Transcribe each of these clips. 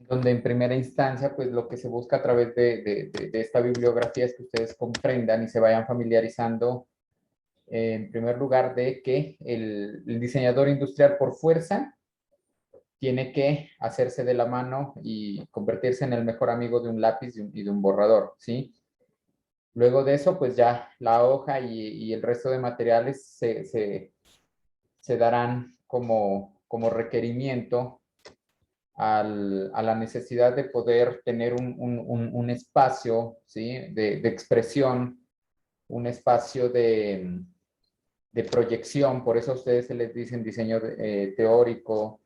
donde en primera instancia, pues lo que se busca a través de esta bibliografía es que ustedes comprendan y se vayan familiarizando, en primer lugar, de que el diseñador industrial por fuerza tiene que hacerse de la mano y convertirse en el mejor amigo de un lápiz y de un borrador, ¿sí? Luego de eso, pues ya la hoja y el resto de materiales se darán como requerimiento a la necesidad de poder tener un espacio, ¿sí? De expresión, un espacio de proyección. Por eso a ustedes se les dice en diseño teórico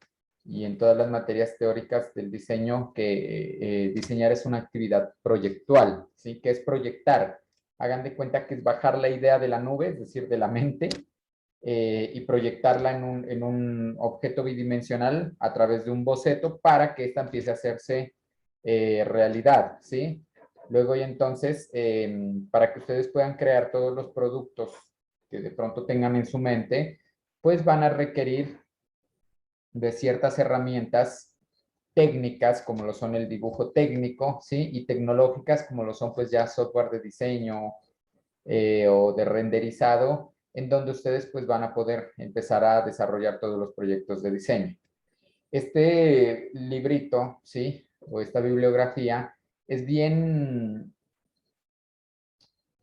y en todas las materias teóricas del diseño que diseñar es una actividad proyectual, ¿sí? Que es proyectar. Hagan de cuenta que es bajar la idea de la nube, es decir, de la mente, y proyectarla en un objeto bidimensional a través de un boceto para que ésta empiece a hacerse realidad, ¿sí? Luego y entonces, para que ustedes puedan crear todos los productos que de pronto tengan en su mente, pues van a requerir de ciertas herramientas técnicas como lo son el dibujo técnico, ¿sí? Y tecnológicas como lo son pues ya software de diseño o de renderizado, en donde ustedes pues van a poder empezar a desarrollar todos los proyectos de diseño. Este librito, ¿sí? O esta bibliografía es bien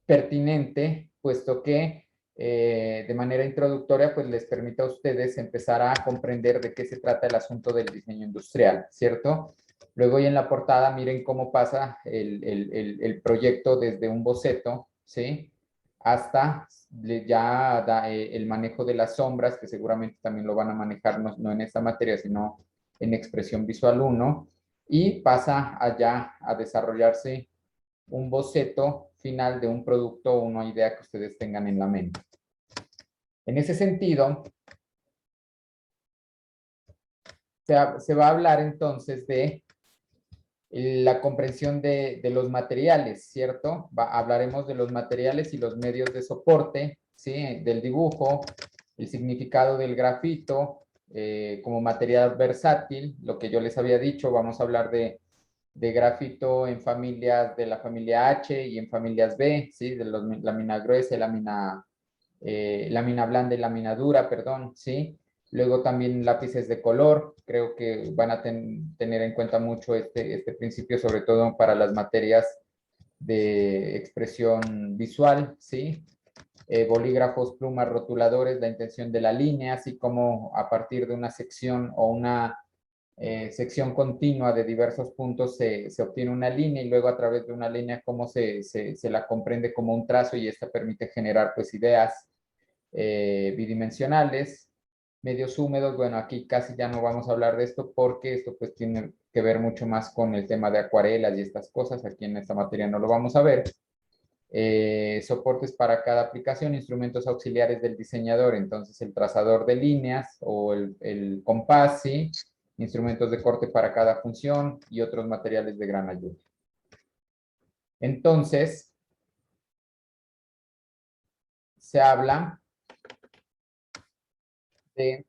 pertinente, puesto que de manera introductoria, pues les permite a ustedes empezar a comprender de qué se trata el asunto del diseño industrial, ¿cierto? Luego y en la portada, miren cómo pasa el proyecto desde un boceto, ¿sí? Hasta ya el manejo de las sombras, que seguramente también lo van a manejar no en esta materia, sino en expresión visual 1, y pasa allá a desarrollarse un boceto final de un producto o una idea que ustedes tengan en la mente. En ese sentido, se va a hablar entonces de la comprensión de los materiales, ¿cierto? Hablaremos de los materiales y los medios de soporte, ¿sí? Del dibujo, el significado del grafito como material versátil, lo que yo les había dicho, vamos a hablar de grafito en familias de la familia H y en familias B, ¿sí? De los, lámina gruesa, lámina blanda y lámina dura, perdón, ¿sí? Luego también lápices de color, creo que van a tener en cuenta mucho este principio, sobre todo para las materias de expresión visual, ¿sí? Bolígrafos, plumas, rotuladores, la intención de la línea, así como a partir de una sección o una sección continua de diversos puntos se obtiene una línea y luego a través de una línea cómo se la comprende como un trazo y esta permite generar pues ideas bidimensionales. Medios húmedos, bueno, aquí casi ya no vamos a hablar de esto porque esto pues tiene que ver mucho más con el tema de acuarelas y estas cosas, aquí en esta materia no lo vamos a ver. Soportes para cada aplicación, instrumentos auxiliares del diseñador, entonces el trazador de líneas o el compás, ¿sí? Instrumentos de corte para cada función y otros materiales de gran ayuda. Entonces, se habla de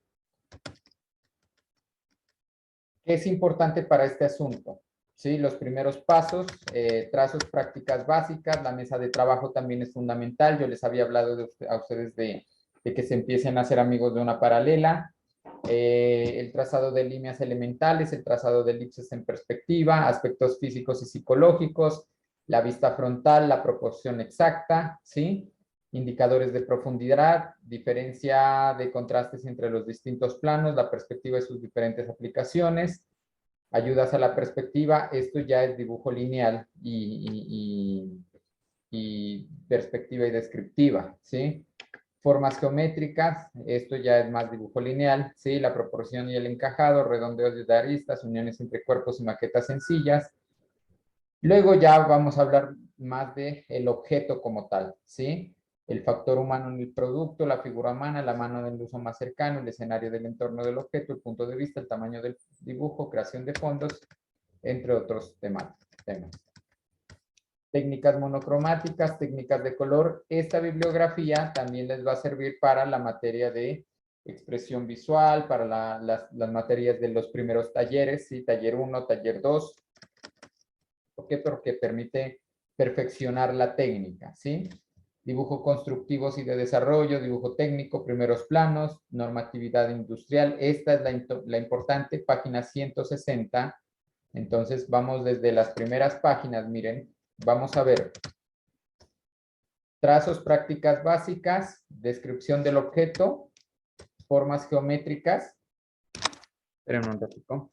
qué es importante para este asunto. ¿Sí? Los primeros pasos, trazos, prácticas básicas, la mesa de trabajo también es fundamental. Yo les había hablado a ustedes de que se empiecen a hacer amigos de una paralela. El trazado de líneas elementales, el trazado de elipses en perspectiva, aspectos físicos y psicológicos, la vista frontal, la proporción exacta, ¿sí? Indicadores de profundidad, diferencia de contrastes entre los distintos planos, la perspectiva y sus diferentes aplicaciones, ayudas a la perspectiva, esto ya es dibujo lineal y perspectiva y descriptiva, ¿sí? Formas geométricas, esto ya es más dibujo lineal, ¿sí? La proporción y el encajado, redondeos de aristas, uniones entre cuerpos y maquetas sencillas. Luego ya vamos a hablar más de el objeto como tal, ¿sí? El factor humano en el producto, la figura humana, la mano del uso más cercano, el escenario del entorno del objeto, el punto de vista, el tamaño del dibujo, creación de fondos, entre otros temas. Técnicas monocromáticas, técnicas de color. Esta bibliografía también les va a servir para la materia de expresión visual para las materias de los primeros talleres, ¿sí? Taller 1, taller 2. ¿Por qué? Porque permite perfeccionar la técnica, ¿sí? Dibujo constructivos y de desarrollo, dibujo técnico, primeros planos, normatividad industrial. Esta es la importante, página 160. Entonces, vamos desde las primeras páginas, miren, vamos a ver trazos, prácticas básicas, descripción del objeto, formas geométricas. Esperen un ratito.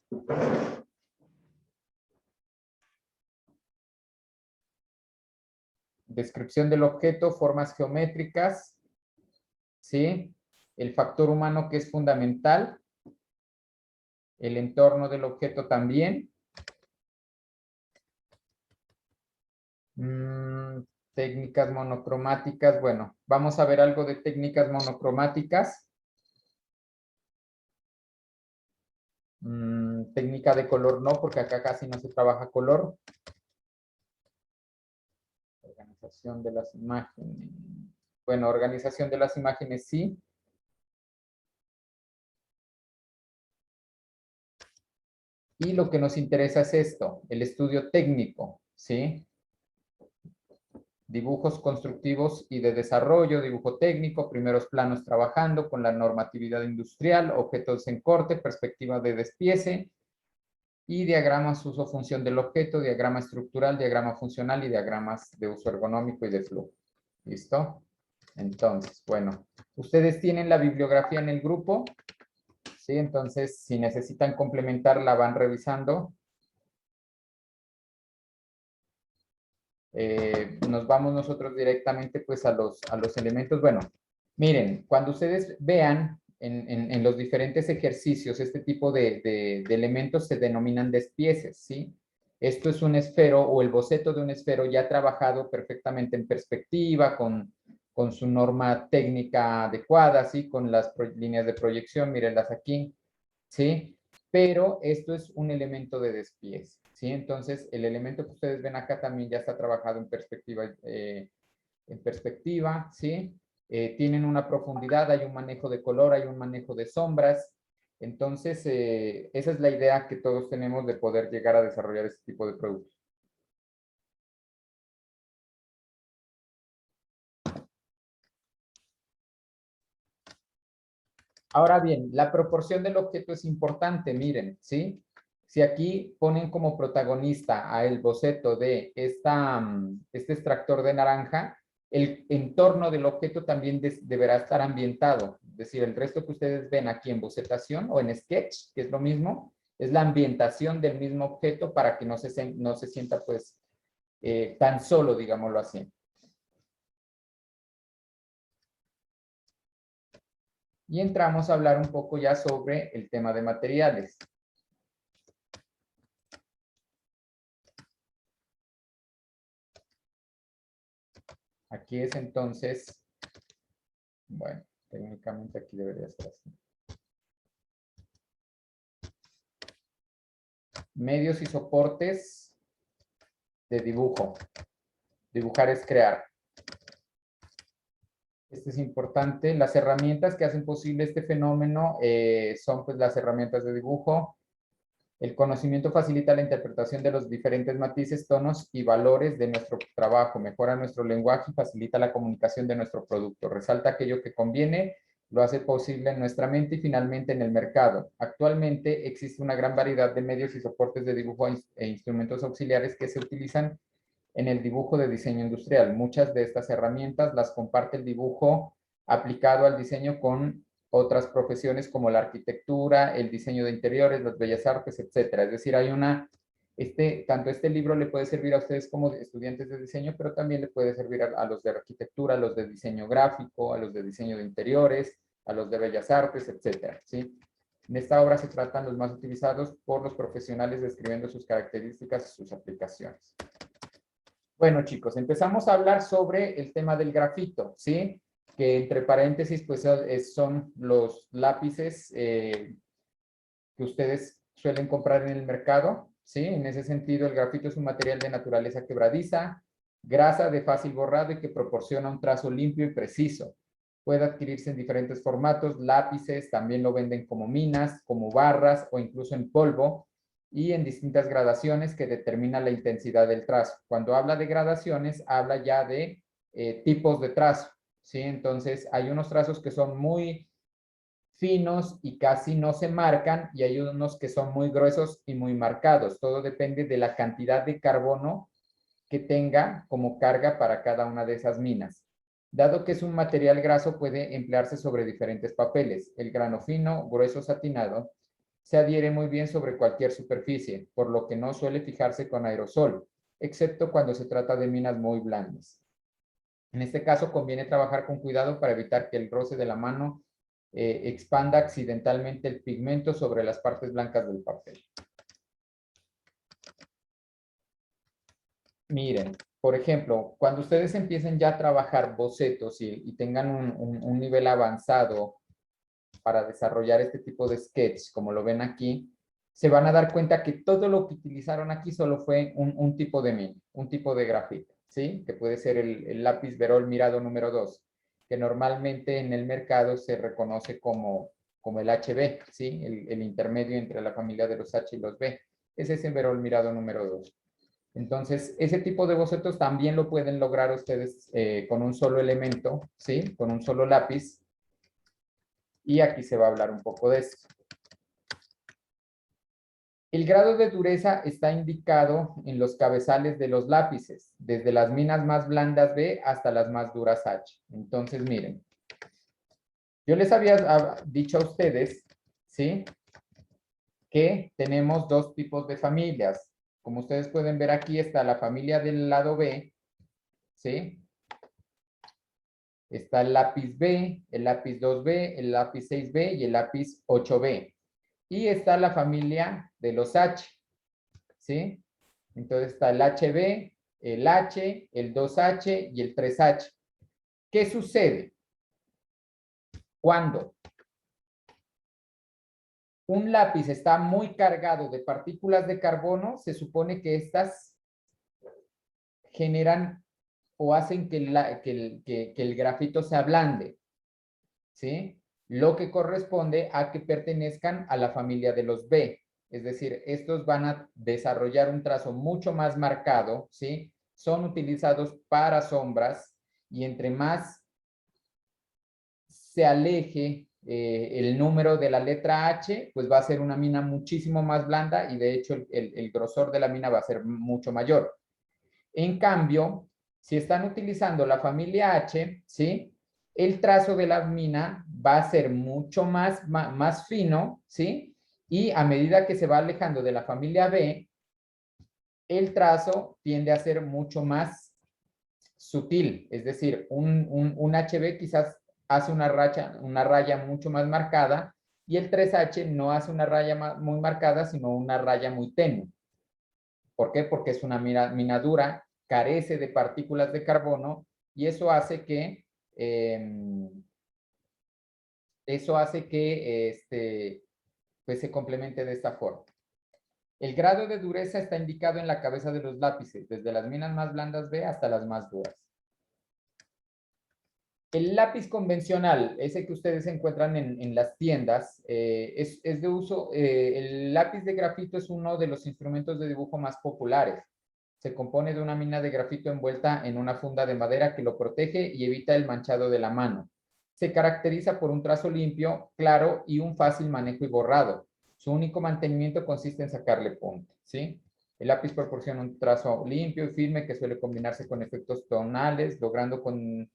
Descripción del objeto, formas geométricas, ¿sí? El factor humano que es fundamental, el entorno del objeto también. Técnicas monocromáticas, bueno, vamos a ver algo de técnicas monocromáticas. Técnica de color no, porque acá casi no se trabaja color. Organización de las imágenes. Bueno, organización de las imágenes sí. Y lo que nos interesa es esto, el estudio técnico, ¿sí? Dibujos constructivos y de desarrollo, dibujo técnico, primeros planos trabajando con la normatividad industrial, objetos en corte, perspectiva de despiece y diagramas uso-función del objeto, diagrama estructural, diagrama funcional y diagramas de uso ergonómico y de flujo. ¿Listo? Entonces, bueno, ustedes tienen la bibliografía en el grupo, ¿sí? Entonces, si necesitan complementar, la van revisando. Nos vamos nosotros directamente pues a los elementos. Bueno, miren, cuando ustedes vean en los diferentes ejercicios este tipo de elementos se denominan despieces, ¿sí? Esto es un esfero o el boceto de un esfero ya trabajado perfectamente en perspectiva, con su norma técnica adecuada, ¿sí? Con las líneas de proyección, mírenlas aquí, ¿sí? Pero esto es un elemento de despiece, ¿sí? Entonces, el elemento que ustedes ven acá también ya está trabajado en perspectiva, ¿sí? Tienen una profundidad, hay un manejo de color, hay un manejo de sombras. Entonces, esa es la idea que todos tenemos de poder llegar a desarrollar este tipo de productos. Ahora bien, la proporción del objeto es importante, miren, ¿sí? Si aquí ponen como protagonista a el boceto de este extractor de naranja, el entorno del objeto también deberá estar ambientado. Es decir, el resto que ustedes ven aquí en bocetación o en sketch, que es lo mismo, es la ambientación del mismo objeto para que no se sienta pues tan solo, digámoslo así. Y entramos a hablar un poco ya sobre el tema de materiales. Aquí es entonces, bueno, técnicamente aquí debería ser así. Medios y soportes de dibujo. Dibujar es crear. Esto es importante. Las herramientas que hacen posible este fenómeno son pues las herramientas de dibujo. El conocimiento facilita la interpretación de los diferentes matices, tonos y valores de nuestro trabajo, mejora nuestro lenguaje y facilita la comunicación de nuestro producto. Resalta aquello que conviene, lo hace posible en nuestra mente y finalmente en el mercado. Actualmente existe una gran variedad de medios y soportes de dibujo e instrumentos auxiliares que se utilizan en el dibujo de diseño industrial. Muchas de estas herramientas las comparte el dibujo aplicado al diseño con otras profesiones como la arquitectura, el diseño de interiores, las bellas artes, etcétera. Es decir, hay tanto este libro le puede servir a ustedes como estudiantes de diseño, pero también le puede servir a los de arquitectura, a los de diseño gráfico, a los de diseño de interiores, a los de bellas artes, etcétera, ¿sí? En esta obra se tratan los más utilizados por los profesionales describiendo sus características y sus aplicaciones. Bueno, chicos, empezamos a hablar sobre el tema del grafito, ¿sí? Que entre paréntesis, pues son los lápices que ustedes suelen comprar en el mercado, ¿sí? En ese sentido, el grafito es un material de naturaleza quebradiza, grasa de fácil borrado y que proporciona un trazo limpio y preciso. Puede adquirirse en diferentes formatos, lápices, también lo venden como minas, como barras o incluso en polvo y en distintas gradaciones que determinan la intensidad del trazo. Cuando habla de gradaciones, habla ya de tipos de trazo, ¿sí? Entonces, hay unos trazos que son muy finos y casi no se marcan y hay unos que son muy gruesos y muy marcados. Todo depende de la cantidad de carbono que tenga como carga para cada una de esas minas. Dado que es un material graso, puede emplearse sobre diferentes papeles. El grano fino, grueso satinado, se adhiere muy bien sobre cualquier superficie, por lo que no suele fijarse con aerosol, excepto cuando se trata de minas muy blandas. En este caso, conviene trabajar con cuidado para evitar que el roce de la mano expanda accidentalmente el pigmento sobre las partes blancas del papel. Miren, por ejemplo, cuando ustedes empiecen ya a trabajar bocetos y tengan un nivel avanzado para desarrollar este tipo de sketch, como lo ven aquí, se van a dar cuenta que todo lo que utilizaron aquí solo fue un tipo de mina, un tipo de grafito, ¿sí? Que puede ser el lápiz Verol Mirado número 2, que normalmente en el mercado se reconoce como el HB, ¿sí? El intermedio entre la familia de los H y los B. Ese es el Verol Mirado número 2. Entonces, ese tipo de bocetos también lo pueden lograr ustedes con un solo elemento, ¿sí? Con un solo lápiz. Y aquí se va a hablar un poco de esto. El grado de dureza está indicado en los cabezales de los lápices, desde las minas más blandas B hasta las más duras H. Entonces, miren, yo les había dicho a ustedes, ¿sí? Que tenemos dos tipos de familias. Como ustedes pueden ver aquí está la familia del lado B, ¿sí? Está el lápiz B, el lápiz 2B, el lápiz 6B y el lápiz 8B. Y está la familia de los H, ¿sí? Entonces está el HB, el H, el 2H y el 3H. ¿Qué sucede? Cuando un lápiz está muy cargado de partículas de carbono, se supone que estas generan o hacen que el grafito se ablande, ¿sí? Lo que corresponde a que pertenezcan a la familia de los B. Es decir, estos van a desarrollar un trazo mucho más marcado, ¿sí? Son utilizados para sombras y entre más se aleje el número de la letra H, pues va a ser una mina muchísimo más blanda y de hecho el grosor de la mina va a ser mucho mayor. En cambio, si están utilizando la familia H, ¿sí? El trazo de la mina va a ser mucho más fino, ¿sí? Y a medida que se va alejando de la familia B, el trazo tiende a ser mucho más sutil. Es decir, un HB quizás hace una raya mucho más marcada y el 3H no hace una raya muy marcada, sino una raya muy tenue. ¿Por qué? Porque es una mina dura, carece de partículas de carbono y eso hace que pues se complemente de esta forma. El grado de dureza está indicado en la cabeza de los lápices, desde las minas más blandas B hasta las más duras. El lápiz convencional, ese que ustedes encuentran en las tiendas, es de uso, el lápiz de grafito es uno de los instrumentos de dibujo más populares. Se compone de una mina de grafito envuelta en una funda de madera que lo protege y evita el manchado de la mano. Se caracteriza por un trazo limpio, claro y un fácil manejo y borrado. Su único mantenimiento consiste en sacarle punta, ¿sí? El lápiz proporciona un trazo limpio y firme que suele combinarse con efectos tonales, logrando con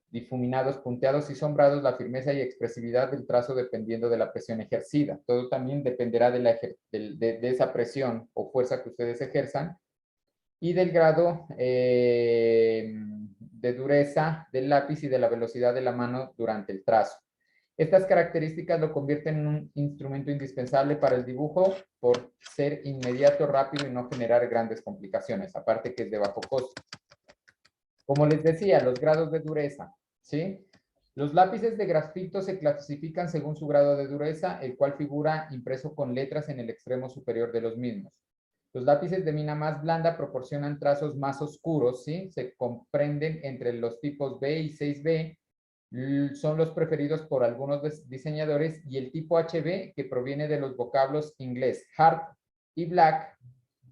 difuminados, punteados y sombrados la firmeza y expresividad del trazo dependiendo de la presión ejercida. Todo también dependerá de esa presión o fuerza que ustedes ejerzan y del grado de dureza del lápiz y de la velocidad de la mano durante el trazo. Estas características lo convierten en un instrumento indispensable para el dibujo por ser inmediato, rápido y no generar grandes complicaciones, aparte que es de bajo costo. Como les decía, los grados de dureza, ¿sí? Los lápices de grafito se clasifican según su grado de dureza, el cual figura impreso con letras en el extremo superior de los mismos. Los lápices de mina más blanda proporcionan trazos más oscuros, ¿sí? Se comprenden entre los tipos B y 6B son los preferidos por algunos diseñadores, y el tipo HB, que proviene de los vocablos inglés hard y black,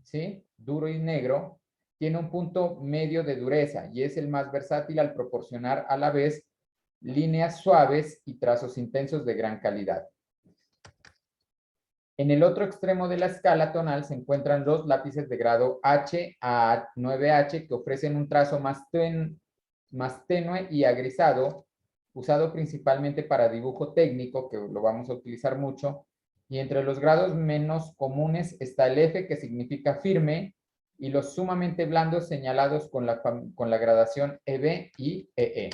¿sí? Duro y negro, tiene un punto medio de dureza y es el más versátil al proporcionar a la vez líneas suaves y trazos intensos de gran calidad. En el otro extremo de la escala tonal se encuentran los lápices de grado H a 9H, que ofrecen un trazo más tenue y agrisado, usado principalmente para dibujo técnico, que lo vamos a utilizar mucho. Y entre los grados menos comunes está el F, que significa firme, y los sumamente blandos señalados con la gradación EB y EE.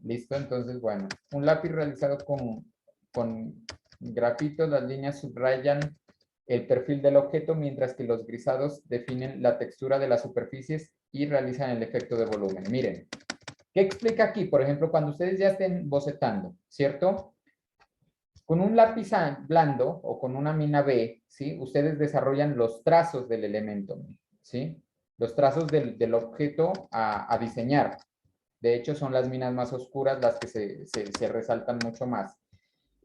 Listo, entonces, bueno, un lápiz realizado con grafito, las líneas subrayan el perfil del objeto, mientras que los grisados definen la textura de las superficies y realizan el efecto de volumen. Miren, ¿qué explica aquí? Por ejemplo, cuando ustedes ya estén bocetando, ¿cierto? Con un lápiz blando o con una mina B, ¿sí? Ustedes desarrollan los trazos del elemento, ¿sí? Los trazos del objeto a diseñar. De hecho, son las minas más oscuras las que se resaltan mucho más.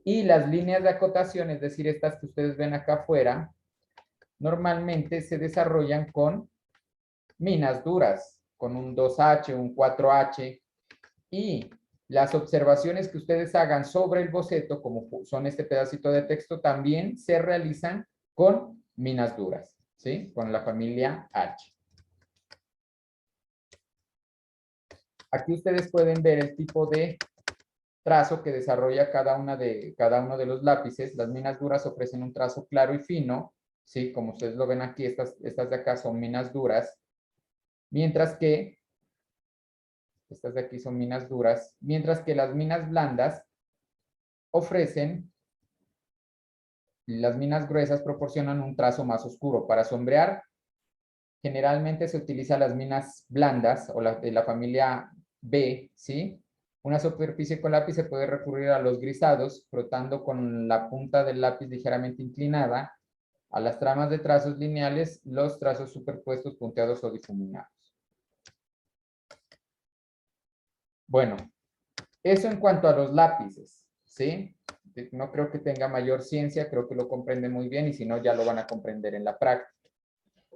Y las líneas de acotación, es decir, estas que ustedes ven acá afuera, normalmente se desarrollan con minas duras, con un 2H, un 4H, y las observaciones que ustedes hagan sobre el boceto, como son este pedacito de texto, también se realizan con minas duras, ¿sí? Con la familia H. Aquí ustedes pueden ver el tipo de trazo que desarrolla cada uno de los lápices. Las minas duras ofrecen un trazo claro y fino, ¿sí? Como ustedes lo ven aquí, estas de acá son minas duras, mientras que estas de aquí son minas duras, mientras que las minas blandas ofrecen, las minas gruesas proporcionan un trazo más oscuro. Para sombrear, generalmente se utilizan las minas blandas o de la familia B, ¿sí? Una superficie con lápiz se puede recurrir a los grisados, frotando con la punta del lápiz ligeramente inclinada a las tramas de trazos lineales, los trazos superpuestos, punteados o difuminados. Bueno, eso en cuanto a los lápices, ¿sí? No creo que tenga mayor ciencia, creo que lo comprende muy bien y si no ya lo van a comprender en la práctica.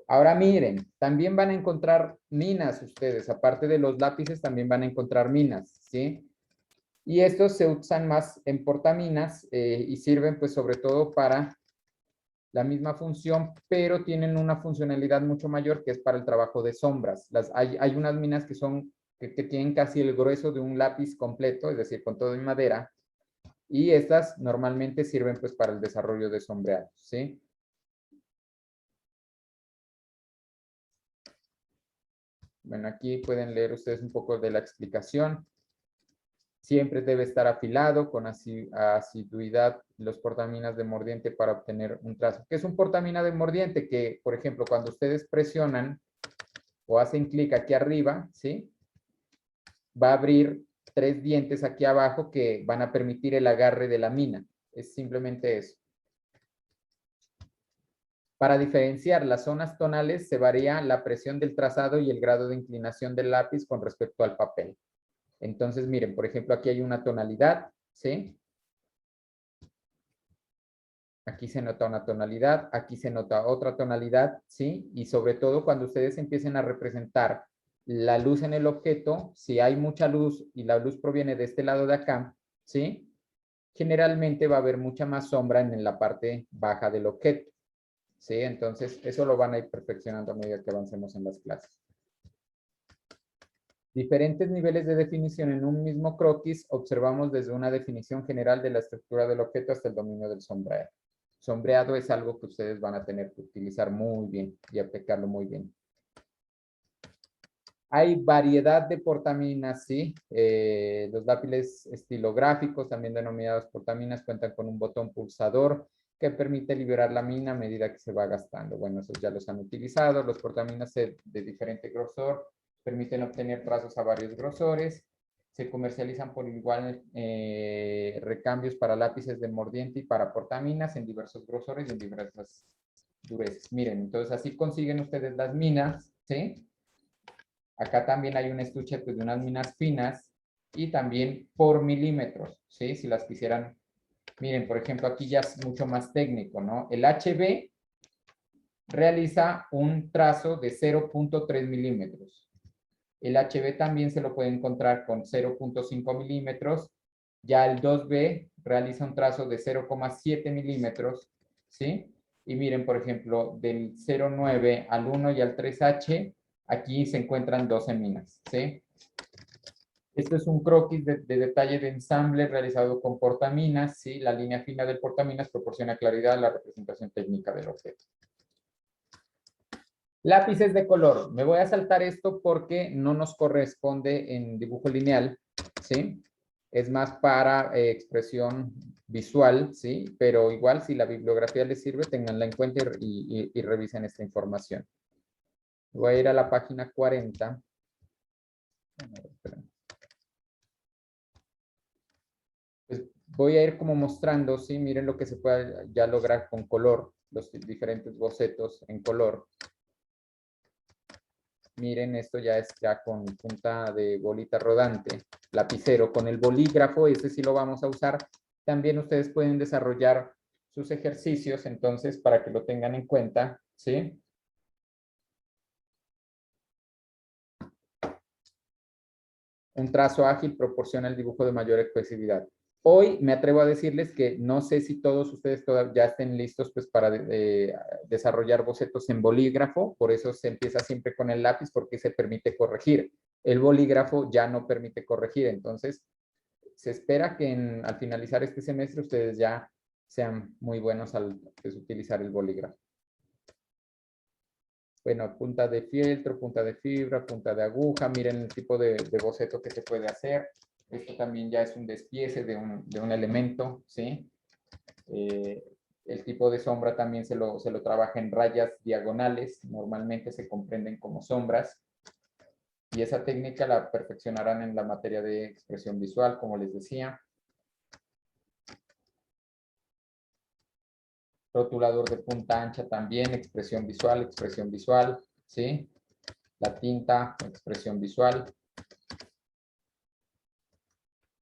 Ahora miren, también van a encontrar minas ustedes, aparte de los lápices también van a encontrar minas, ¿sí? Y estos se usan más en portaminas y sirven pues sobre todo para la misma función, pero tienen una funcionalidad mucho mayor que es para el trabajo de sombras. Hay unas minas que tienen casi el grueso de un lápiz completo, es decir, con todo en madera, y estas normalmente sirven pues para el desarrollo de sombreados, ¿sí? Bueno, aquí pueden leer ustedes un poco de la explicación. Siempre debe estar afilado con asiduidad los portaminas de mordiente para obtener un trazo. ¿Qué es un portamina de mordiente? Que, por ejemplo, cuando ustedes presionan o hacen clic aquí arriba, ¿sí? Va a abrir 3 dientes aquí abajo que van a permitir el agarre de la mina. Es simplemente eso. Para diferenciar las zonas tonales se varía la presión del trazado y el grado de inclinación del lápiz con respecto al papel. Entonces, miren, por ejemplo, aquí hay una tonalidad, ¿sí? Aquí se nota una tonalidad, aquí se nota otra tonalidad, ¿sí? Y sobre todo cuando ustedes empiecen a representar la luz en el objeto, si hay mucha luz y la luz proviene de este lado de acá, ¿sí? Generalmente va a haber mucha más sombra en la parte baja del objeto, ¿sí? Entonces, eso lo van a ir perfeccionando a medida que avancemos en las clases. Diferentes niveles de definición en un mismo croquis observamos desde una definición general de la estructura del objeto hasta el dominio del sombreado. Sombreado es algo que ustedes van a tener que utilizar muy bien y aplicarlo muy bien. Hay variedad de portaminas, ¿sí? Los lápices estilográficos, también denominados portaminas, cuentan con un botón pulsador que permite liberar la mina a medida que se va gastando. Bueno, esos ya los han utilizado. Los portaminas de diferente grosor permiten obtener trazos a varios grosores. Se comercializan por igual recambios para lápices de mordiente y para portaminas en diversos grosores y en diversas durezas. Miren, entonces así consiguen ustedes las minas, ¿sí? Acá también hay un estuche pues, de unas minas finas y también por milímetros, ¿sí? Si las quisieran. Miren, por ejemplo, aquí ya es mucho más técnico, ¿no? El HB realiza un trazo de 0.3 milímetros. El HB también se lo puede encontrar con 0.5 milímetros. Ya el 2B realiza un trazo de 0,7 milímetros, ¿sí? Y miren, por ejemplo, del 0,9 al 1 y al 3H, aquí se encuentran 12 minas, ¿sí? Esto es un croquis de detalle de ensamble realizado con portaminas, ¿sí? La línea fina del portaminas proporciona claridad a la representación técnica del objeto. Lápices de color. Me voy a saltar esto porque no nos corresponde en dibujo lineal, ¿sí? Es más para expresión visual, ¿sí? Pero igual, si la bibliografía les sirve, tenganla en cuenta y revisen esta información. Voy a ir a la página 40. Pues voy a ir como mostrando, ¿sí? Miren lo que se puede ya lograr con color, los diferentes bocetos en color. Miren, esto ya es ya con punta de bolita rodante, lapicero. Con el bolígrafo, ese sí lo vamos a usar. También ustedes pueden desarrollar sus ejercicios, entonces, para que lo tengan en cuenta, ¿sí? Un trazo ágil proporciona el dibujo de mayor expresividad. Hoy me atrevo a decirles que no sé si todos ustedes ya estén listos pues, para desarrollar bocetos en bolígrafo, por eso se empieza siempre con el lápiz porque se permite corregir. El bolígrafo ya no permite corregir, entonces se espera que al finalizar este semestre ustedes ya sean muy buenos al pues, utilizar el bolígrafo. Bueno, punta de fieltro, punta de fibra, punta de aguja. Miren el tipo de boceto que se puede hacer. Esto también ya es un despiece de un elemento, ¿sí? El tipo de sombra también se lo trabaja en rayas diagonales. Normalmente se comprenden como sombras. Y esa técnica la perfeccionarán en la materia de expresión visual, como les decía. Rotulador de punta ancha también, expresión visual, ¿sí? La tinta, expresión visual.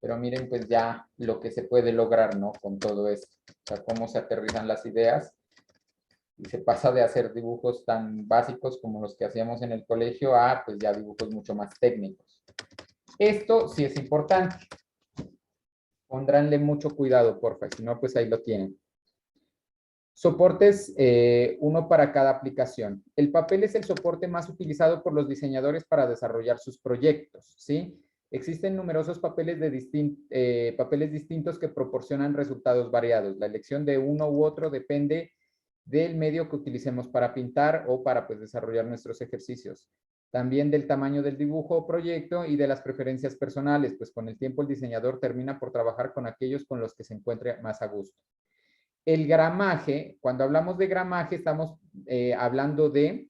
Pero miren pues ya lo que se puede lograr, ¿no? Con todo esto. O sea, cómo se aterrizan las ideas y se pasa de hacer dibujos tan básicos como los que hacíamos en el colegio a pues ya dibujos mucho más técnicos. Esto sí es importante. Pondránle mucho cuidado, porfa, si no, pues ahí lo tienen. Soportes, uno para cada aplicación. El papel es el soporte más utilizado por los diseñadores para desarrollar sus proyectos, ¿sí? Existen numerosos papeles, papeles distintos que proporcionan resultados variados. La elección de uno u otro depende del medio que utilicemos para pintar o para pues, desarrollar nuestros ejercicios. También del tamaño del dibujo o proyecto y de las preferencias personales, pues con el tiempo el diseñador termina por trabajar con aquellos con los que se encuentre más a gusto. El gramaje, cuando hablamos de gramaje, estamos hablando de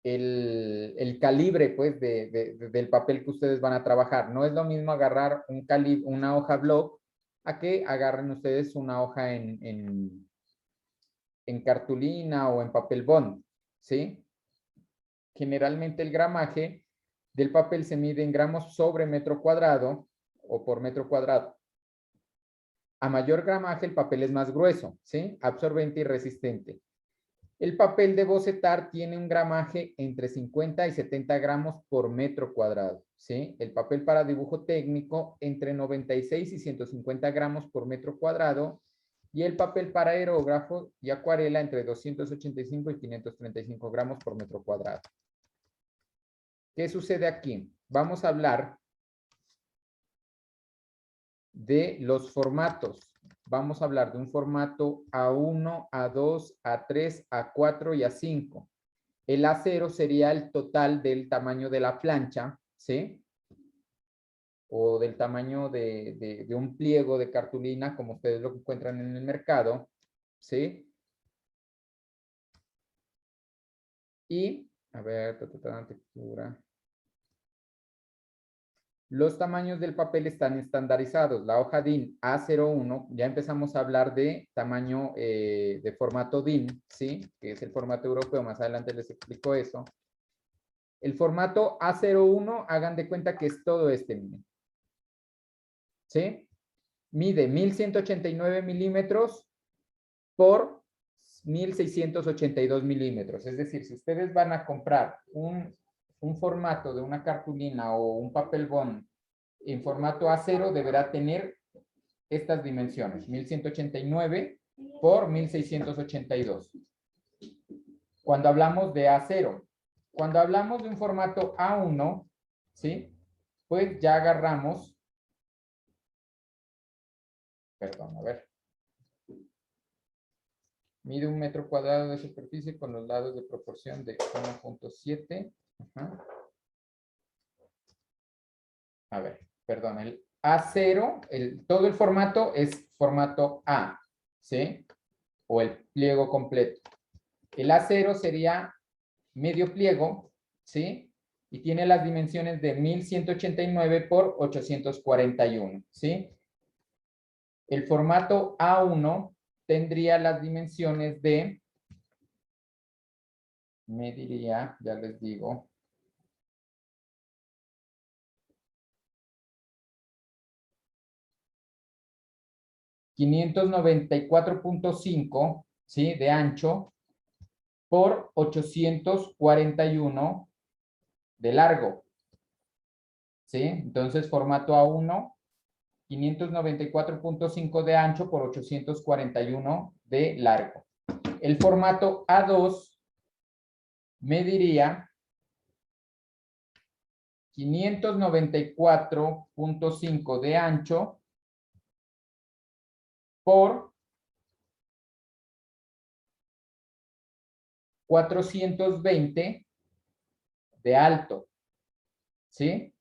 el calibre, pues, del papel que ustedes van a trabajar. No es lo mismo agarrar una hoja block a que agarren ustedes una hoja en cartulina o en papel bond, ¿sí? Generalmente el gramaje del papel se mide en gramos sobre metro cuadrado o por metro cuadrado. A mayor gramaje, el papel es más grueso, ¿sí? Absorbente y resistente. El papel de bocetar tiene un gramaje entre 50 y 70 gramos por metro cuadrado, ¿sí? El papel para dibujo técnico entre 96 y 150 gramos por metro cuadrado y el papel para aerógrafo y acuarela entre 285 y 535 gramos por metro cuadrado. ¿Qué sucede aquí? Vamos a hablar de los formatos. Vamos a hablar de un formato A1, A2, A3, A4 y A5. El A0 sería el total del tamaño de la plancha, ¿sí? O del tamaño de un pliego de cartulina, como ustedes lo encuentran en el mercado, ¿sí? Y, a ver, textura. Los tamaños del papel están estandarizados. La hoja DIN A01, ya empezamos a hablar de tamaño de formato DIN, ¿sí? Que es el formato europeo, más adelante les explico eso. El formato A01, hagan de cuenta que es todo este, miren. ¿Sí? Mide 1189 milímetros por 1682 milímetros. Es decir, si ustedes van a comprar un formato de una cartulina o un papel bond en formato A0, deberá tener estas dimensiones, 1189 por 1682. Cuando hablamos de A0, cuando hablamos de un formato A1, ¿sí? Pues ya agarramos, perdón, a ver, mide 1 metro cuadrado de superficie con los lados de proporción de 1.7. A ver, perdón, el A0, todo el formato es formato A, ¿sí? O el pliego completo. El A0 sería medio pliego, ¿sí? Y tiene las dimensiones de 1189 por 841, ¿sí? El formato A1 tendría las dimensiones de, mediría, ya les digo, ...594.5, ¿sí? De ancho por 841 de largo, ¿sí? Entonces, formato A1, 594.5 de ancho por 841 de largo. El formato A2 mediría 594.5 de ancho por 420 de alto, ¿sí?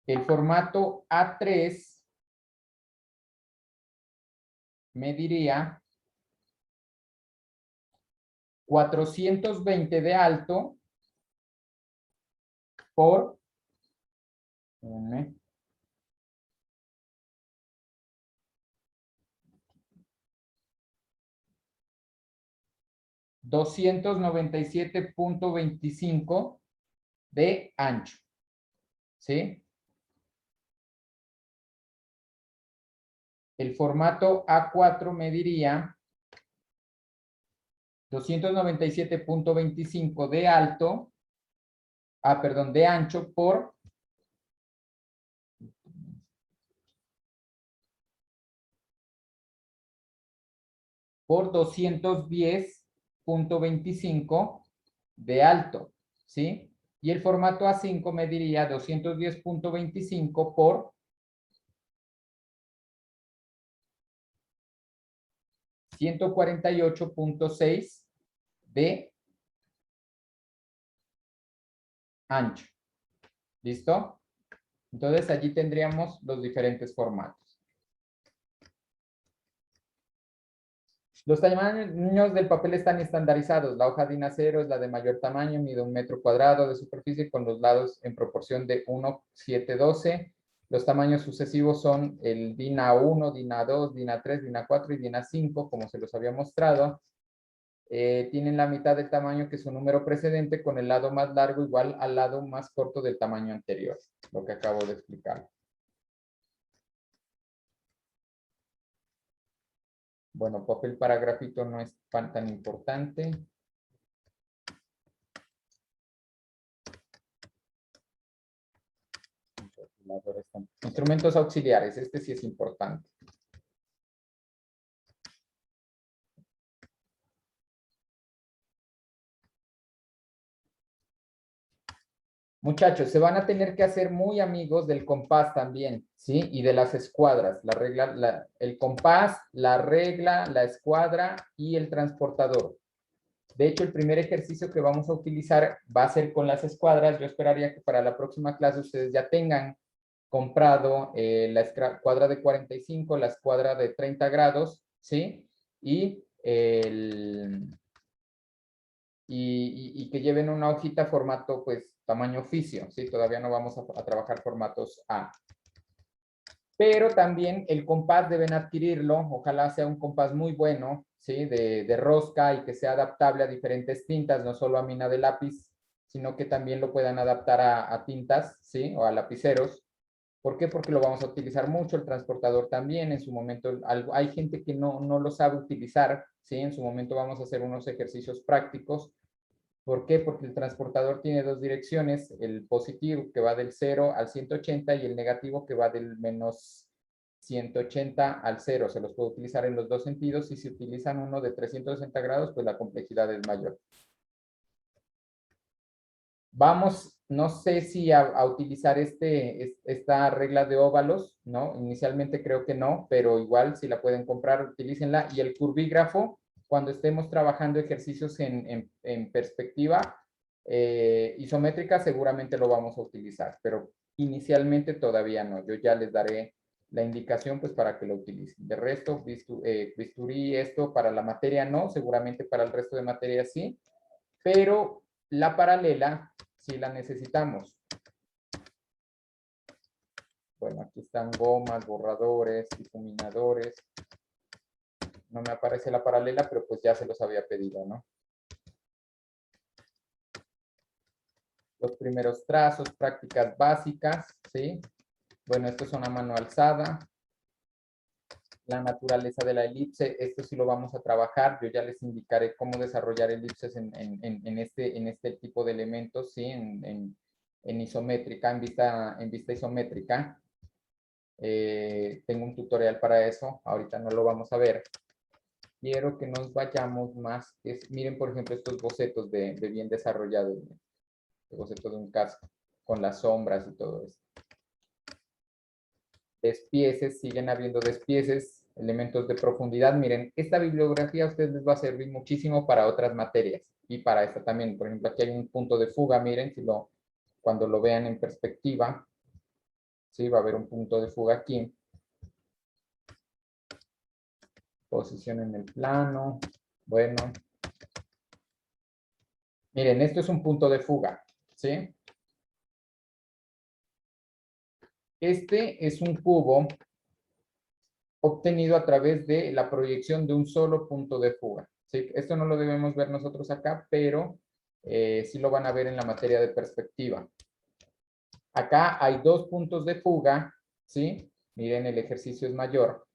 El formato A3 mediría 420 de alto por 297.25 de ancho, ¿sí? El formato A4 mediría 297.25 de alto, perdón, de ancho por 210.25 de alto, ¿sí? Y el formato A5 mediría 210.25 por 148.6 de ancho. ¿Listo? Entonces allí tendríamos los diferentes formatos. Los tamaños del papel están estandarizados. La hoja DIN A0 es la de mayor tamaño, mide 1 metro cuadrado de superficie con los lados en proporción de 1:712. Los tamaños sucesivos son el DIN A1, DIN A2, DIN A3, DIN A4 y DIN A5, como se los había mostrado. Tienen la mitad del tamaño que su número precedente, con el lado más largo igual al lado más corto del tamaño anterior, lo que acabo de explicar. Bueno, papel para grafito no es tan importante. Instrumentos auxiliares, este sí es importante. Muchachos, se van a tener que hacer muy amigos del compás también, ¿sí? Y de las escuadras, la regla, el compás, la regla, la escuadra y el transportador. De hecho, el primer ejercicio que vamos a utilizar va a ser con las escuadras. Yo esperaría que para la próxima clase ustedes ya tengan comprado la escuadra de 45, la escuadra de 30 grados, ¿sí? Y y que lleven una hojita formato, pues, tamaño oficio, ¿sí? Todavía no vamos a trabajar formatos A. Pero también el compás deben adquirirlo, ojalá sea un compás muy bueno, ¿sí? De rosca y que sea adaptable a diferentes tintas, no solo a mina de lápiz, sino que también lo puedan adaptar a tintas, ¿sí? O a lapiceros. ¿Por qué? Porque lo vamos a utilizar mucho, el transportador también, en su momento hay gente que no lo sabe utilizar, ¿sí? En su momento vamos a hacer unos ejercicios prácticos. ¿Por qué? Porque el transportador tiene dos direcciones, el positivo que va del 0 al 180 y el negativo que va del menos 180 al 0. Se los puede utilizar en los dos sentidos y si utilizan uno de 360 grados, pues la complejidad es mayor. Vamos, no sé si a utilizar esta regla de óvalos, ¿no? Inicialmente creo que no, pero igual si la pueden comprar, utilícenla. Y el curvígrafo, cuando estemos trabajando ejercicios en perspectiva isométrica, seguramente lo vamos a utilizar, pero inicialmente todavía no. Yo ya les daré la indicación pues para que lo utilicen. De resto, bisturí, esto para la materia no, seguramente para el resto de materias sí, pero la paralela sí la necesitamos. Bueno, aquí están gomas, borradores, difuminadores. No me aparece la paralela, pero pues ya se los había pedido, ¿no? Los primeros trazos, prácticas básicas, ¿sí? Bueno, estos son a mano alzada. La naturaleza de la elipse, esto sí lo vamos a trabajar. Yo ya les indicaré cómo desarrollar elipses en este tipo de elementos, ¿sí? En isométrica, en vista isométrica. Tengo un tutorial para eso, ahorita no lo vamos a ver. Quiero que nos vayamos más, miren por ejemplo estos bocetos de bien desarrollados, el boceto de un casco, con las sombras y todo eso. Despieces, siguen habiendo despieces, elementos de profundidad. Miren, esta bibliografía a ustedes les va a servir muchísimo para otras materias y para esta también. Por ejemplo, aquí hay un punto de fuga, miren, cuando lo vean en perspectiva, ¿sí? Va a haber un punto de fuga aquí. Posición en el plano. Bueno. Miren, esto es un punto de fuga, ¿sí? Este es un cubo obtenido a través de la proyección de un solo punto de fuga, ¿sí? Esto no lo debemos ver nosotros acá, pero sí lo van a ver en la materia de perspectiva. Acá hay dos puntos de fuga, ¿sí? Miren, el ejercicio es mayor.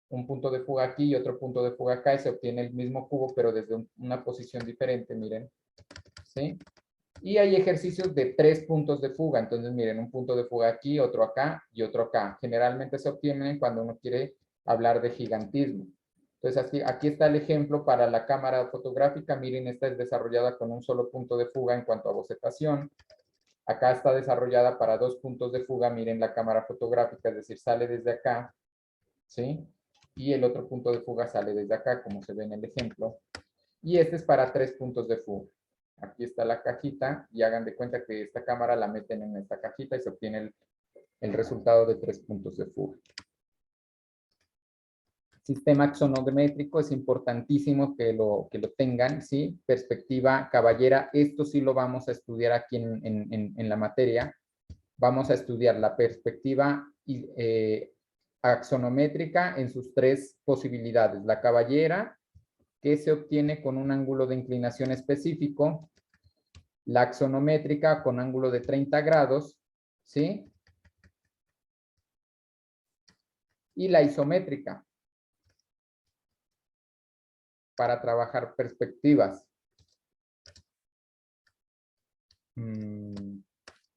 Un punto de fuga aquí y otro punto de fuga acá y se obtiene el mismo cubo, pero desde una posición diferente, miren, ¿sí? Y hay ejercicios de 3 puntos de fuga. Entonces, miren, un punto de fuga aquí, otro acá y otro acá. Generalmente se obtienen cuando uno quiere hablar de gigantismo. Entonces, aquí está el ejemplo para la cámara fotográfica. Miren, esta es desarrollada con un solo punto de fuga en cuanto a bocetación. Acá está desarrollada para 2 puntos de fuga. Miren la cámara fotográfica, es decir, sale desde acá, ¿sí? Y el otro punto de fuga sale desde acá, como se ve en el ejemplo. Y este es para 3 puntos de fuga. Aquí está la cajita y hagan de cuenta que esta cámara la meten en esta cajita y se obtiene el resultado de 3 puntos de fuga. Sistema axonométrico es importantísimo que lo tengan, ¿sí? Perspectiva caballera, esto sí lo vamos a estudiar aquí en la materia. Vamos a estudiar la perspectiva axonométrica en sus 3 posibilidades. La caballera, que se obtiene con un ángulo de inclinación específico, la axonométrica con ángulo de 30 grados, ¿sí? Y la isométrica para trabajar perspectivas.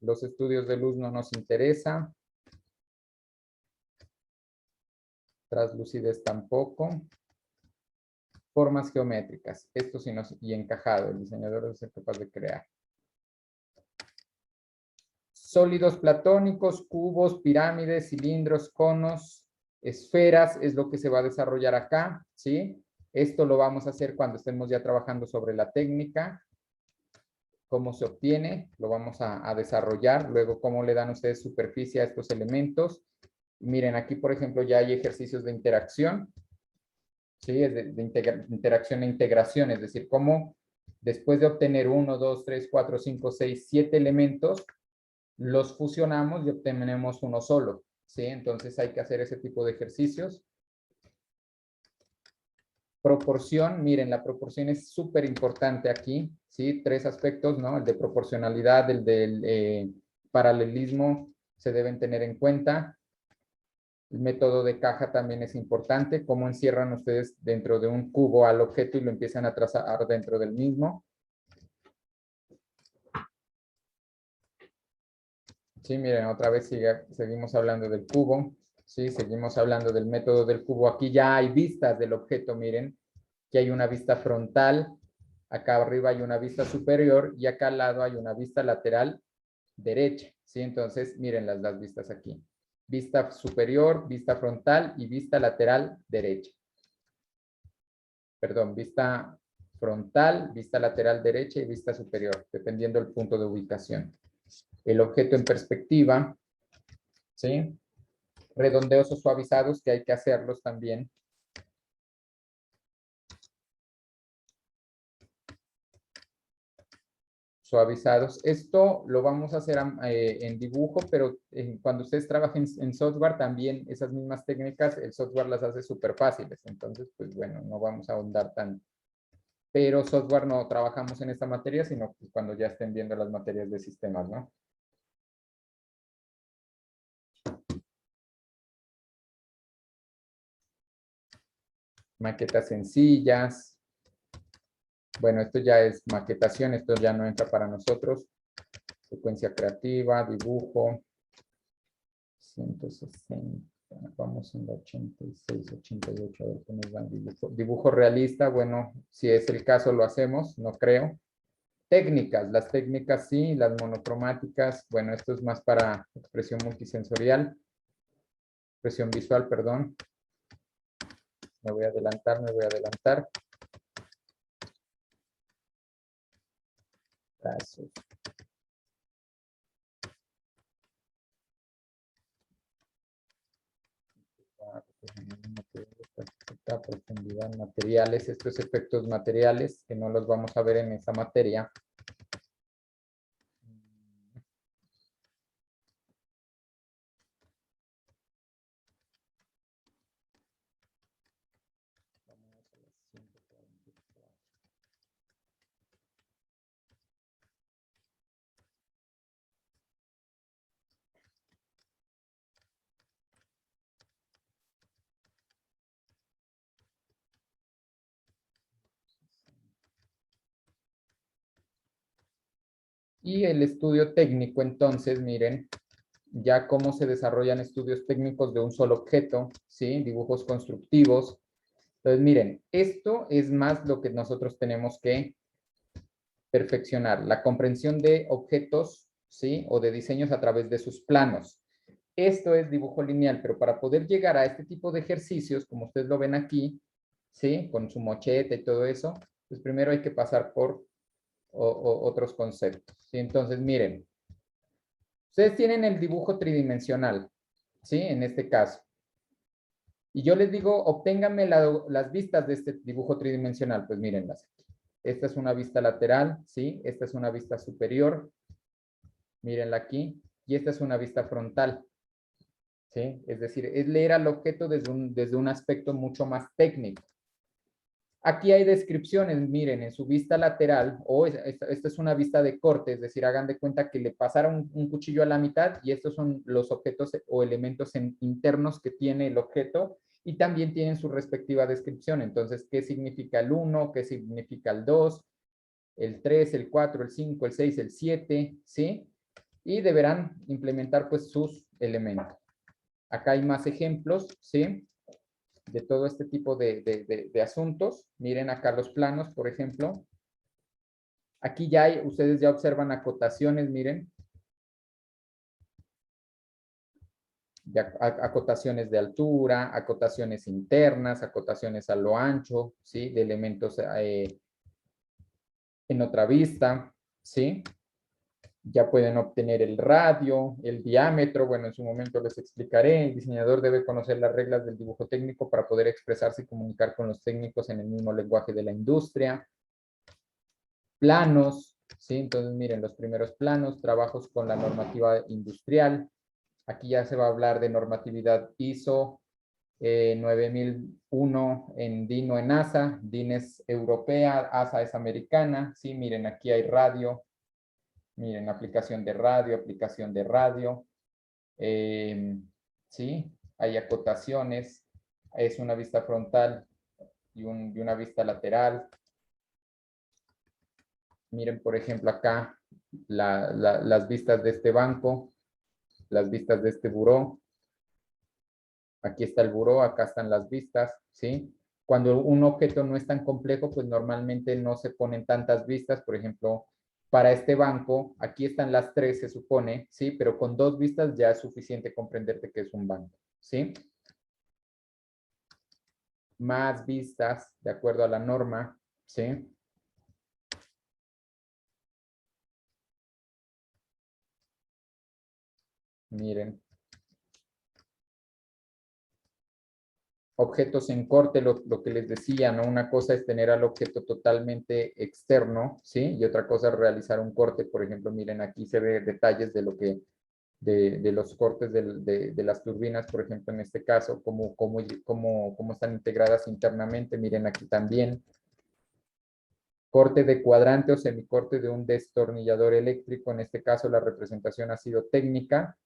Los estudios de luz no nos interesa. Translucidez tampoco. Formas geométricas. Esto sí nos... Y encajado. El diseñador debe ser capaz de crear. Sólidos platónicos, cubos, pirámides, cilindros, conos, esferas, es lo que se va a desarrollar acá, ¿sí? Esto lo vamos a hacer cuando estemos ya trabajando sobre la técnica, cómo se obtiene, lo vamos a desarrollar, luego cómo le dan ustedes superficie a estos elementos. Miren, aquí por ejemplo ya hay ejercicios de interacción, ¿sí? Es de interacción e integración, es decir, cómo después de obtener 1, 2, 3, 4, 5, 6, 7 elementos, los fusionamos y obtenemos uno solo, ¿sí? Entonces hay que hacer ese tipo de ejercicios. Proporción, miren, la proporción es súper importante aquí, ¿sí? Tres aspectos, ¿no? El de proporcionalidad, el del paralelismo se deben tener en cuenta. El método de caja también es importante, cómo encierran ustedes dentro de un cubo al objeto y lo empiezan a trazar dentro del mismo. Sí, miren, otra vez seguimos hablando del cubo, sí, seguimos hablando del método del cubo. Aquí ya hay vistas del objeto, miren, que hay una vista frontal, acá arriba hay una vista superior y acá al lado hay una vista lateral derecha, ¿sí? Entonces, miren las vistas aquí. Vista superior, vista frontal y vista lateral derecha. Perdón, vista frontal, vista lateral derecha y vista superior, dependiendo del punto de ubicación. El objeto en perspectiva, ¿sí? Redondeos o suavizados, que hay que hacerlos también. Suavizados. Esto lo vamos a hacer en dibujo, pero cuando ustedes trabajen en software también esas mismas técnicas, el software las hace súper fáciles. Entonces, pues bueno, no vamos a ahondar tanto. Pero software no trabajamos en esta materia, sino pues cuando ya estén viendo las materias de sistemas, ¿no? Maquetas sencillas. Bueno, esto ya es maquetación, esto ya no entra para nosotros. Secuencia creativa, dibujo. 160. Vamos en la 86, 88, a ver qué nos dan dibujo. Dibujo realista, bueno, si es el caso lo hacemos, no creo. Técnicas, las técnicas sí, las monocromáticas, bueno, esto es más para expresión multisensorial, expresión visual, perdón. Me voy a adelantar. Trazos. Profundidad, materiales, estos efectos materiales que no los vamos a ver en esta materia. Y el estudio técnico, entonces, miren, ya cómo se desarrollan estudios técnicos de un solo objeto, ¿sí? Dibujos constructivos. Entonces, miren, esto es más lo que nosotros tenemos que perfeccionar, la comprensión de objetos, ¿sí? O de diseños a través de sus planos. Esto es dibujo lineal, pero para poder llegar a este tipo de ejercicios, como ustedes lo ven aquí, ¿sí? Con su mocheta y todo eso, pues primero hay que pasar por otros conceptos, ¿sí? Entonces, miren, ustedes tienen el dibujo tridimensional, ¿sí? En este caso. Y yo les digo, obténganme las vistas de este dibujo tridimensional. Pues mírenlas aquí. Esta es una vista lateral, ¿sí? Esta es una vista superior. Mírenla aquí. Y esta es una vista frontal, ¿sí? Es decir, es leer al objeto desde un aspecto mucho más técnico. Aquí hay descripciones, miren, en su vista lateral, o esta es una vista de corte, es decir, hagan de cuenta que le pasaron un cuchillo a la mitad y estos son los objetos o elementos internos que tiene el objeto y también tienen su respectiva descripción. Entonces, ¿qué significa el 1? ¿Qué significa el 2? El 3, el 4, el 5, el 6, el 7, ¿sí? Y deberán implementar pues sus elementos. Acá hay más ejemplos, ¿sí? De todo este tipo de asuntos. Miren acá los planos, por ejemplo. Aquí ya hay, ustedes ya observan acotaciones, miren. Acotaciones de altura, acotaciones internas, acotaciones a lo ancho, ¿sí? De elementos en otra vista, ¿sí? Ya pueden obtener el radio, el diámetro, bueno, en su momento les explicaré. El diseñador debe conocer las reglas del dibujo técnico para poder expresarse y comunicar con los técnicos en el mismo lenguaje de la industria. Planos, ¿sí? Entonces, miren, los primeros planos, trabajos con la normativa industrial. Aquí ya se va a hablar de normatividad ISO 9001 en DIN o en ASA. DIN es europea, ASA es americana. Sí, miren, aquí hay radio. Miren, aplicación de radio. Sí, hay acotaciones. Es una vista frontal y una vista lateral. Miren, por ejemplo, acá las vistas de este banco, las vistas de este buró. Aquí está el buró, acá están las vistas, ¿sí? Cuando un objeto no es tan complejo, pues normalmente no se ponen tantas vistas. Por ejemplo, para este banco, aquí están las tres, se supone, ¿sí? Pero con dos vistas ya es suficiente comprenderte que es un banco, ¿sí? Más vistas, de acuerdo a la norma, ¿sí? Miren. Objetos en corte, lo que les decía, ¿no? Una cosa es tener al objeto totalmente externo, ¿sí? Y otra cosa es realizar un corte. Por ejemplo, miren, aquí se ve detalles de lo que, de los cortes de las turbinas, por ejemplo, en este caso, cómo están integradas internamente. Miren aquí también. Corte de cuadrante o semicorte de un destornillador eléctrico. En este caso, la representación ha sido técnica.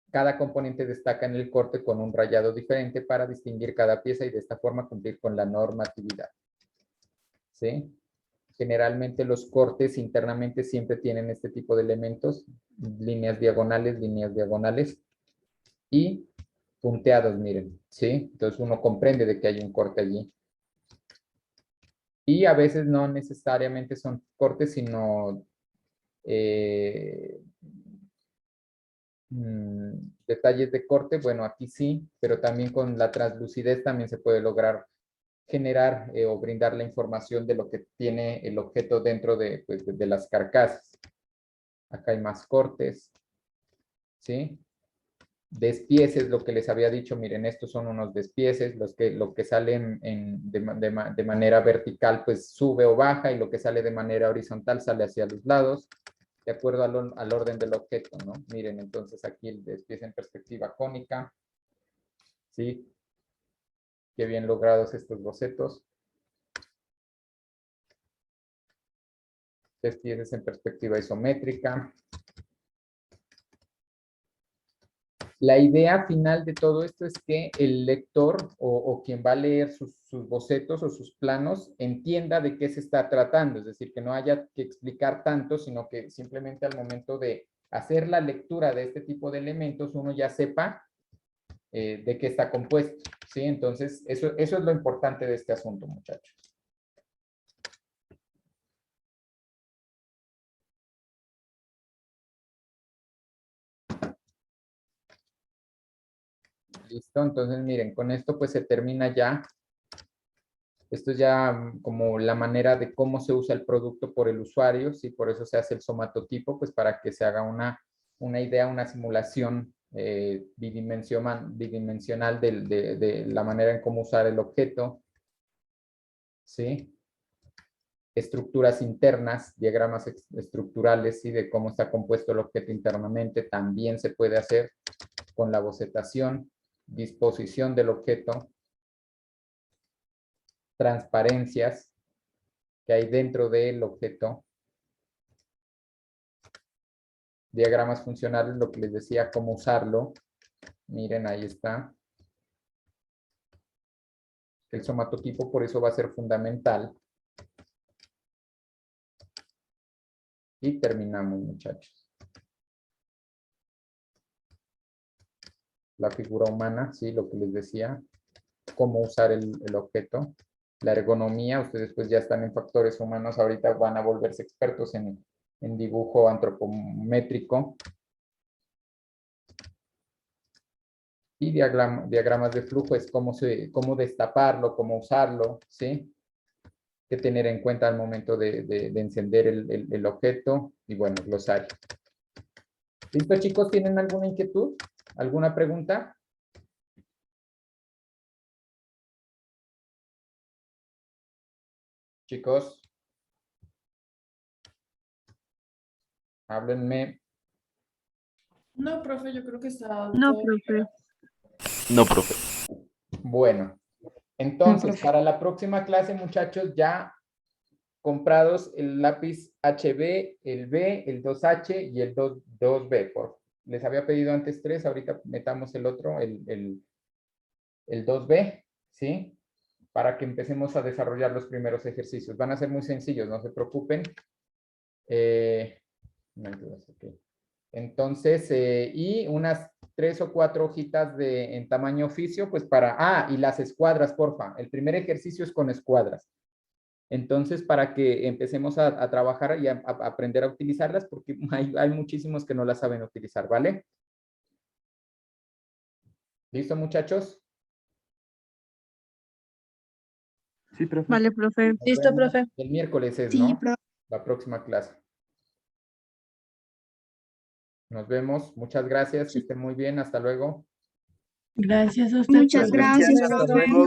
Cada componente destaca en el corte con un rayado diferente para distinguir cada pieza y de esta forma cumplir con la normatividad. ¿Sí? Generalmente los cortes internamente siempre tienen este tipo de elementos, líneas diagonales y punteados, miren, ¿sí? Entonces uno comprende de que hay un corte allí. Y a veces no necesariamente son cortes, sino detalles de corte. Bueno, aquí sí, pero también con la translucidez también se puede lograr generar o brindar la información de lo que tiene el objeto dentro de, pues, de las carcasas. Acá hay más cortes, ¿sí? Despieces, lo que les había dicho, miren, estos son unos despieces, lo que salen de manera vertical, pues sube o baja, y lo que sale de manera horizontal sale hacia los lados, de acuerdo al orden del objeto, ¿no? Miren, entonces aquí el despiece en perspectiva cónica, ¿sí? Qué bien logrados estos bocetos. Despieces en perspectiva isométrica. La idea final de todo esto es que el lector o quien va a leer sus bocetos o sus planos entienda de qué se está tratando, es decir, que no haya que explicar tanto, sino que simplemente al momento de hacer la lectura de este tipo de elementos, uno ya sepa de qué está compuesto, ¿sí? Entonces, eso es lo importante de este asunto, muchachos. Listo, entonces miren, con esto pues se termina ya. Esto es ya como la manera de cómo se usa el producto por el usuario, ¿sí? Por eso se hace el somatotipo, pues para que se haga una idea, una simulación bidimensional de la manera en cómo usar el objeto, ¿sí? Estructuras internas, diagramas estructurales, ¿sí? De cómo está compuesto el objeto internamente, también se puede hacer con la bocetación, disposición del objeto, transparencias que hay dentro del objeto, diagramas funcionales, lo que les decía, cómo usarlo. Miren, ahí está. El somatotipo por eso va a ser fundamental. Y terminamos, muchachos. La figura humana, sí, lo que les decía, cómo usar el objeto. La ergonomía, ustedes pues ya están en factores humanos, ahorita van a volverse expertos en dibujo antropométrico. Y diagramas de flujo es cómo destaparlo, cómo usarlo, ¿sí? que tener en cuenta al momento de encender el objeto y bueno, glosario. ¿Listo, chicos? ¿Tienen alguna inquietud? ¿Alguna pregunta? Chicos, háblenme. No, profe, yo creo que está No, todo profe. bien. No, profe. Bueno, entonces, para la próxima clase, muchachos, ya comprados el lápiz HB, el B, el 2H y el 2B. Les había pedido antes 3, ahorita metamos el otro, el 2B, ¿sí? Para que empecemos a desarrollar los primeros ejercicios. Van a ser muy sencillos, no se preocupen. Entonces, y unas 3 o 4 hojitas en tamaño oficio, pues para, y las escuadras, porfa. El primer ejercicio es con escuadras. Entonces, para que empecemos a trabajar y a aprender a utilizarlas, porque hay muchísimos que no las saben utilizar, ¿vale? ¿Listo, muchachos? Sí, profe. Vale, profe. Nos Listo, vemos profe. el miércoles es, Sí, ¿no? profe. La próxima clase. Nos vemos. Muchas gracias. Que estén muy bien. Hasta luego. Gracias a usted. Muchas profe. gracias, Hasta profe. luego.